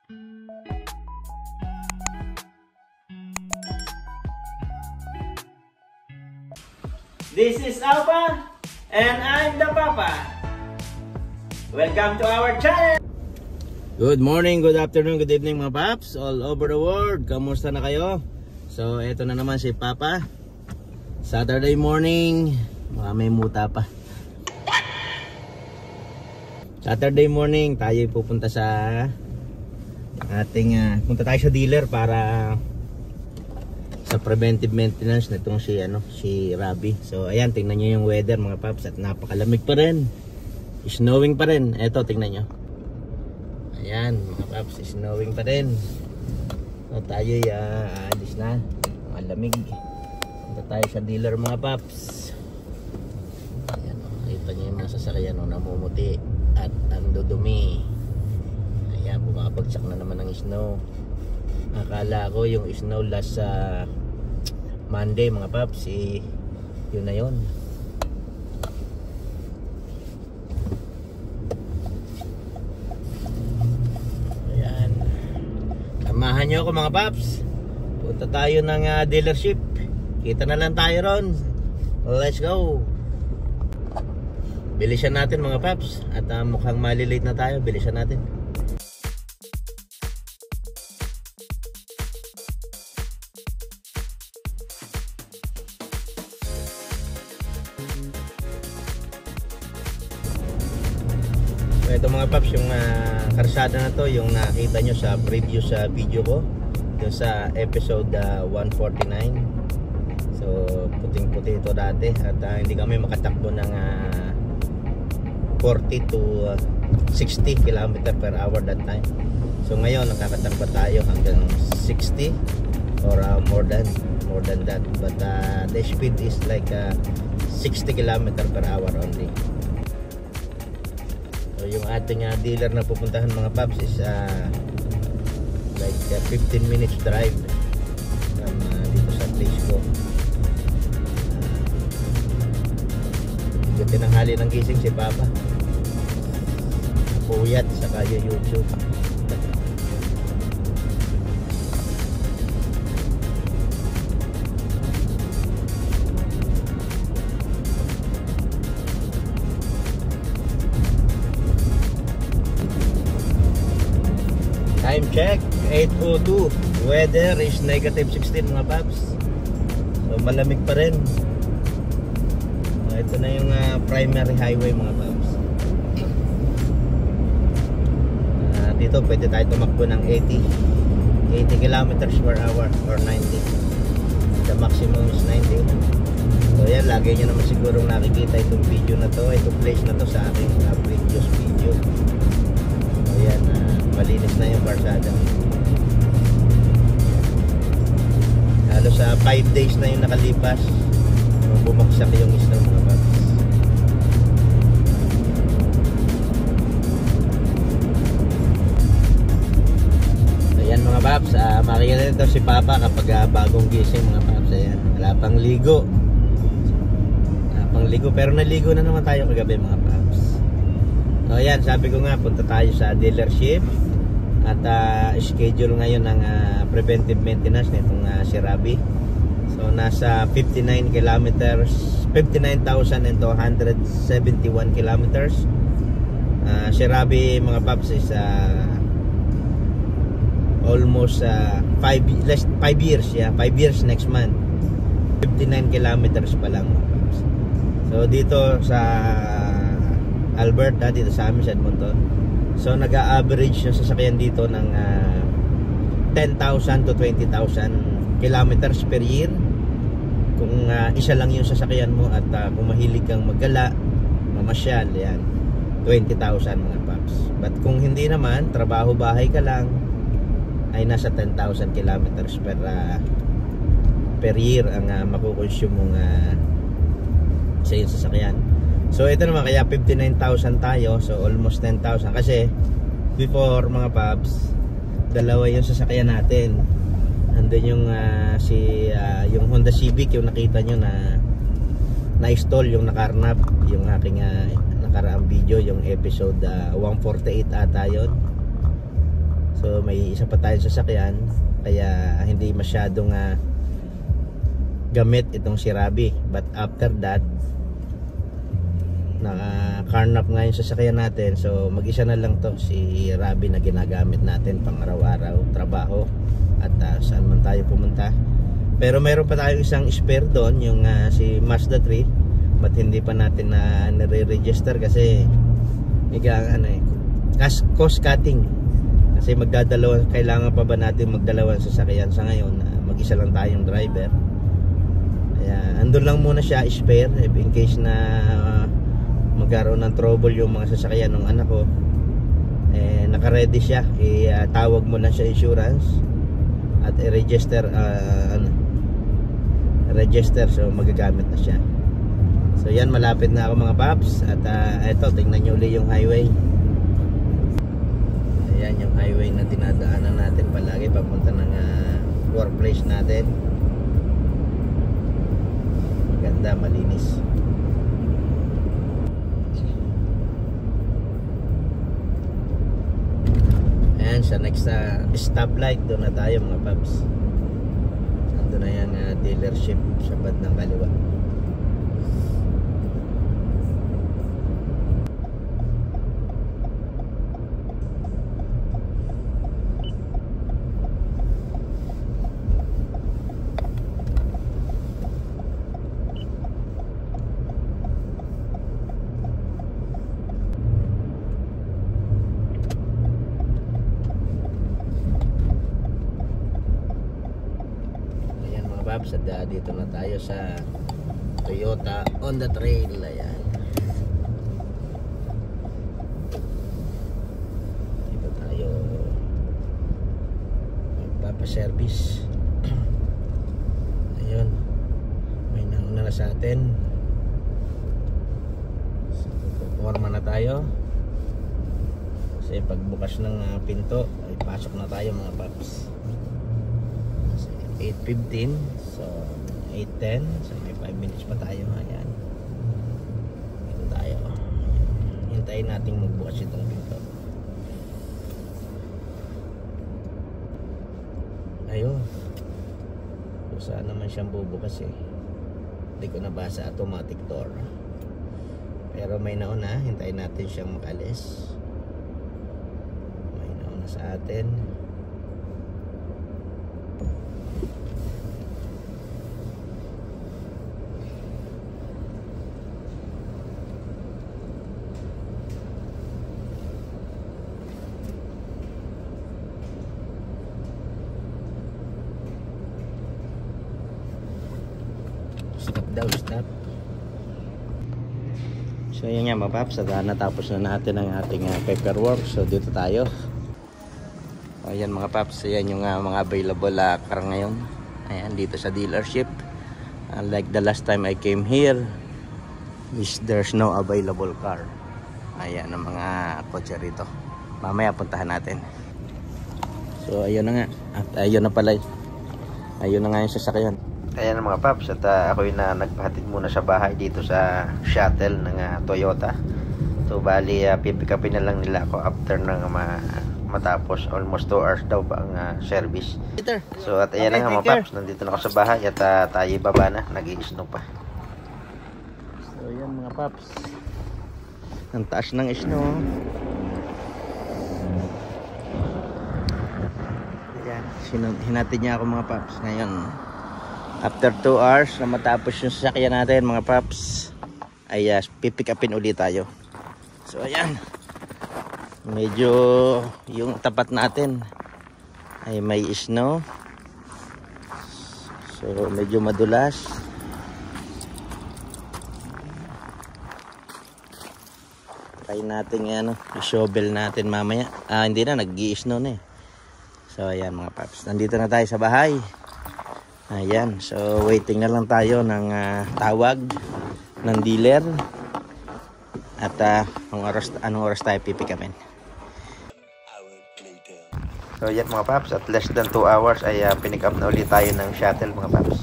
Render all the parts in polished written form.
This is Alpha, and I'm the Papa. Welcome to our channel! Good morning, good afternoon, good evening mga paps all over the world. Kamusta na kayo? So, eto na naman si Papa. Saturday morning. Baka may muta pa. Saturday morning, tayo pupunta sa ating punta tayo sa dealer para sa preventive maintenance nitong si Rabi. So ayan, tingnan niyo yung weather mga paps, at napakalamig pa rin. Snowing pa rin. Eto, tingnan niyo. Ayan mga paps, snowing pa rin. So tayo alis na. Malamig. Punta tayo sa dealer mga paps. Ayan, makita niyo yung mga sasakyan namumuti at ang dudumi. Ayan, bumabagsak na naman ng snow. Akala ko yung snow last sa Monday mga paps, yun na yun. Ayan, samahan nyo ako mga paps. Punta tayo ng dealership. Kita na lang tayo ron. Let's go. Bilisan natin mga paps. At mukhang malilate na tayo. Bilisan natin. Ito mga paps, yung karsada na to, yung nakita nyo sa previous video ko, yung sa episode 149. So puting puti ito dati, at hindi kami makatakbo ng 40 to 60 km per hour that time. So ngayon nakakatakbo tayo hanggang 60 or more than that, but the speed is like 60 km per hour only. So yung ating dealer na pupuntahan mga paps is like 15 minutes drive from dito sa place ko. Hindi tinanghali ng gising si Papa. Napuyat sa kaya YouTube. Time check, 8:02. Weather is negative 16 mga paps. So malamig pa rin. Ito na yung primary highway mga paps. Dito pwede tayo tumakbo ng 80 kilometers per hour or 90. The maximum is 90. So yan, lagi nyo naman sigurong nakikita itong video na to, itong place na to sa aking previous video. So yan, malinis na yung barsada. Halos 5 days na yung nakalipas nung bumagsak yung snow mga paps. Ayan mga paps, makikita nito si Papa kapag bagong gising mga paps. Ayan, wala pang ligo. Pero naligo na naman tayo kagabi mga paps. So ayan, sabi ko nga, punta tayo sa dealership at schedule ngayon ng preventive maintenance nitong si Rabi. So nasa 59,271 kilometers. Si Rabi mga paps is almost 5 years, yeah, 5 years next month. 59 kilometers pa lang mga paps. So dito sa Alberta, dito sa amin sa Edmonton, so nag-a-average yung sasakyan dito ng 10,000 to 20,000 kilometers per year kung isa lang yung sasakyan mo, at kung mahilig kang maggala, mamasyal, yan, 20,000 mga paps. But kung hindi naman, trabaho bahay ka lang, ay nasa 10,000 kilometers per year ang makukonsume mong sa yung sasakyan. So ito naman, kaya 59,000 tayo, so almost 10,000, kasi before mga paps, dalawa yung sasakyan natin. Andun yung yung Honda Civic, yung nakita nyo na install, yung nakarnap, yung aking nakaraang video, yung episode 148 ata yun. So may isa pa tayong sasakyan, kaya hindi masyadong gamit itong si Rabi. But after that, naka-carnap nga yung sasakyan natin. So mag-isa na lang to si Rabi na ginagamit natin pang araw-araw trabaho at saan man tayo pumunta. Pero meron pa tayong isang spare doon, yung si Mazda 3. But hindi pa natin na nire-register kasi cost cutting. Kasi kailangan pa ba natin magdalawang sasakyan sa ngayon? Mag-isa lang tayong driver. Kaya andun lang muna siya, spare, in case na magkaroon ng trouble yung mga sasakyan ng anak ko. Naka-ready siya. Tawag mo lang siya insurance at i-register so magagamit na siya. So yan, malapit na ako mga paps. At eto, tingnan nyo ulit yung highway. Ayan yung highway na dinadaanan natin palagi papunta ng workplace natin. Maganda, malinis. Ayan, sa next stoplight, doon na tayo mga paps. Doon na yung dealership sa bandang kaliwa. At dito na tayo sa Toyota on the trail. Ayan, dito tayo magpapaservice. Ayun, may nauna na sa atin. So, puporma na tayo kasi pagbukas ng pinto ay pasok na tayo mga paps. 8:15, so 8:10, so may 5 minutes pa tayo. Ayan, dito tayo. Hintayin natin magbukas itong pinto. Ayun, kung saan naman siyang bubukas hindi ko nabasa, automatic door. Pero may nauna, hintayin natin siyang makalis. May nauna sa atin. Stop. So yun nga mga paps, natapos na natin ang ating paperwork. So dito tayo. Ayan mga paps, ayan yung mga available car ngayon. Ayan, dito sa dealership. Like the last time I came here, there's no available car. Ayan ang mga kotse rito. Mamaya puntahan natin. So ayun na nga. At ayun na pala. Ayun na nga yung sasakyan. Ayan mga paps, at ako'y nagpahatid muna sa bahay dito sa shuttle ng Toyota. So bali pipick upin na lang nila ako after ng matapos. Almost 2 hours daw ba ang service. So at ayan na nga mga paps, nandito na ako sa bahay at tayo baba na, nag-i-snow pa. So ayan mga paps, ang taas ng snow. Ayan, hinatid niya ako mga paps ngayon. After 2 hours na matapos yung sasakyan natin mga paps, ay pipick upin ulit tayo. So ayan, medyo yung tapat natin ay may snow. So medyo madulas. Try natin i-shovel natin mamaya. Hindi na, nag-i-snow na So ayan mga paps, nandito na tayo sa bahay. Ayan, so waiting na lang tayo ng tawag ng dealer. At anong oras tayo pipick upin. So yan mga paps, at less than 2 hours ay pinick up na ulit tayo ng shuttle mga paps.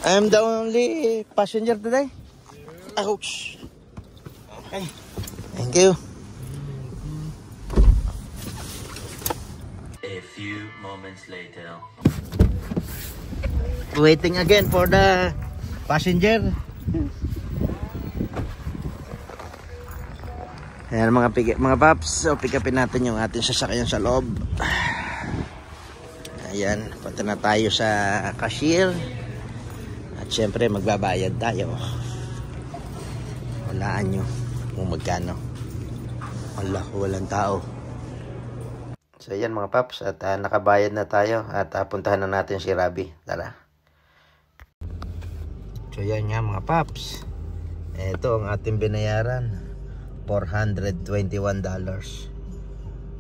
I'm the only passenger today. Ouch. Okay. Thank you. A few moments later. Waiting again for the passenger. Ayan mga paps, so pick upin natin yung ating sasakyan sa loob. Ayan, punta na tayo sa cashier. At syempre magbabayad tayo. Walaan nyo kung magkano. Walang tao. So ayan mga paps, at nakabayad na tayo. At puntahan na natin si Rabi. Tara. So ayan nga mga paps, ito ang ating binayaran, $421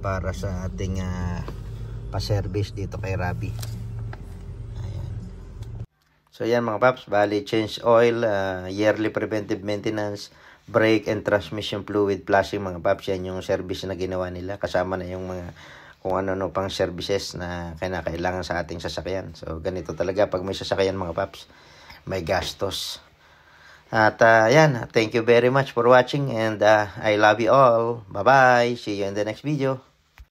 para sa ating pa-service dito kay Rabi. Ayan. So ayan mga paps, bali change oil, yearly preventive maintenance, brake and transmission fluid flushing mga paps. Yan yung service na ginawa nila, kasama na yung mga kung ano pang services na kailangan sa ating sasakyan. So ganito talaga pag may sasakyan mga paps, may gastos. At yan, thank you very much for watching, and I love you all. Bye bye, see you in the next video.